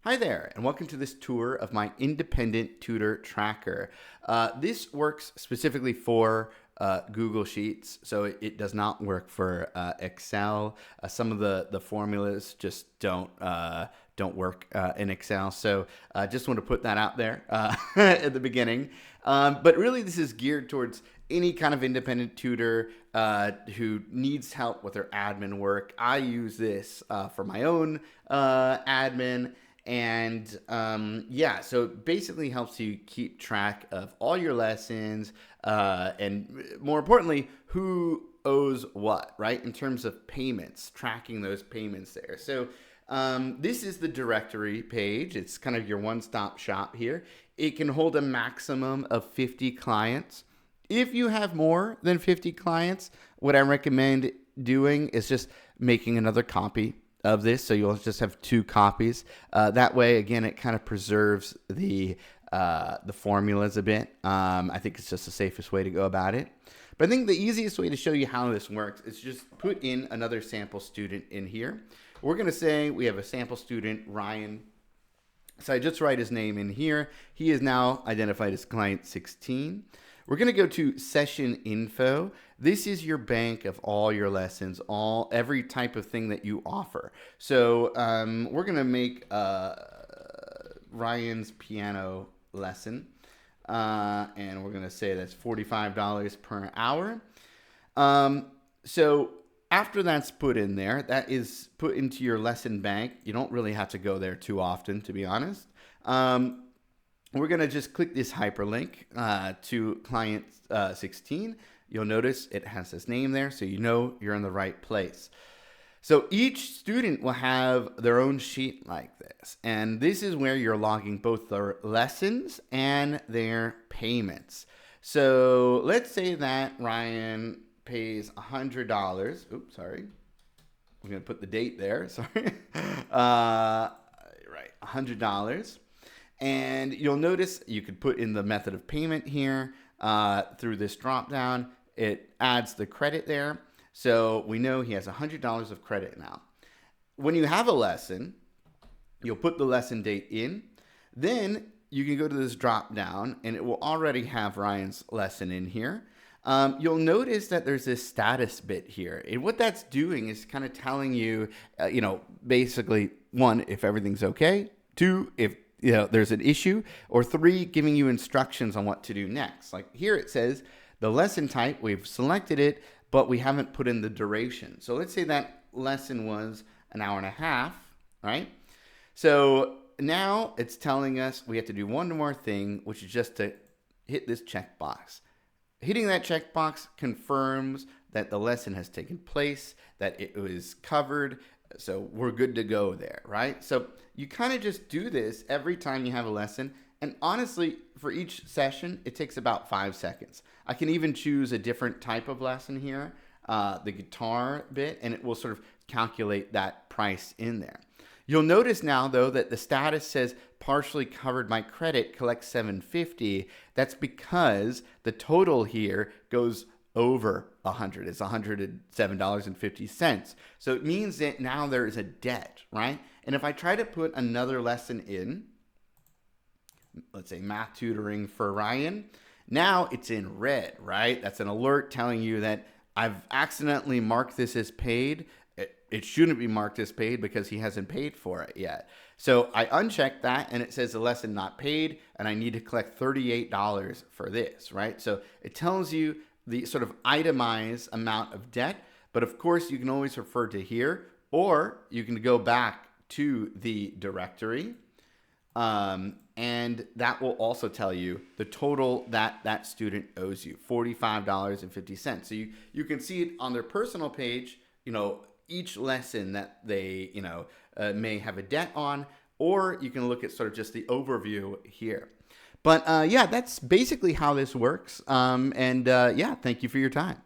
Hi there, and welcome to this tour of my independent tutor tracker. This works specifically for Google Sheets, so it does not work for Excel. Some of the formulas just don't work in Excel, so I just want to put that out there at the beginning. But really, this is geared towards any kind of independent tutor who needs help with their admin work. I use this for my own admin. And yeah, so it basically helps you keep track of all your lessons and more importantly, who owes what, right? In terms of payments, tracking those payments there. So this is the directory page. It's kind of your one-stop shop here. It can hold a maximum of 50 clients. If you have more than 50 clients, what I recommend doing is just making another copy of this, so you'll just have 2 copies. That way, again, it kind of preserves the formulas a bit. I think it's just the safest way to go about it. But I think the easiest way to show you how this works is just put in another sample student in here. We're going to say we have a sample student, Ryan. So I just write his name in here. He is now identified as client 16. We're going to go to session info. This is your bank of all your lessons, every type of thing that you offer. So we're going to make Ryan's piano lesson, and we're going to say that's $45 per hour. So after that's put in there, that is put into your lesson bank. You don't really have to go there too often, to be honest. We're going to just click this hyperlink to client 16. You'll notice it has his name there, so you know you're in the right place. So each student will have their own sheet like this, and this is where you're logging both their lessons and their payments. So let's say that Ryan pays $100. Oops, sorry. I'm going to put the date there. Sorry. Right, $100. And you'll notice you could put in the method of payment here through this drop down. It adds the credit there. So we know he has $100 of credit now. When you have a lesson, you'll put the lesson date in. Then you can go to this drop down and it will already have Ryan's lesson in here. You'll notice that there's this status bit here. And what that's doing is kind of telling you, basically, 1, if everything's okay. 2, if there's an issue, or 3, giving you instructions on what to do next. Like here it says the lesson type, we've selected it, but we haven't put in the duration. So let's say that lesson was an hour and a half, right? So now it's telling us we have to do one more thing, which is just to hit this checkbox. Hitting that checkbox confirms that the lesson has taken place, that it was covered. So we're good to go there, right? So you kind of just do this every time you have a lesson. And honestly, for each session, it takes about 5 seconds. I can even choose a different type of lesson here, the guitar bit, and it will sort of calculate that price in there. You'll notice now, though, that the status says partially covered by credit, collect $750. That's because the total here goes over 100. It's $107.50. So it means that now there is a debt, right? And if I try to put another lesson in, let's say math tutoring for Ryan, now it's in red, right? That's an alert telling you that I've accidentally marked this as paid. It shouldn't be marked as paid because he hasn't paid for it yet. So I uncheck that and it says the lesson not paid and I need to collect $38 for this, right? So it tells you the sort of itemized amount of debt, but of course you can always refer to here, or you can go back to the directory, and that will also tell you the total that student owes you, $45.50. So you can see it on their personal page, each lesson that they, may have a debt on, or you can look at sort of just the overview here. But yeah, that's basically how this works. Yeah, thank you for your time.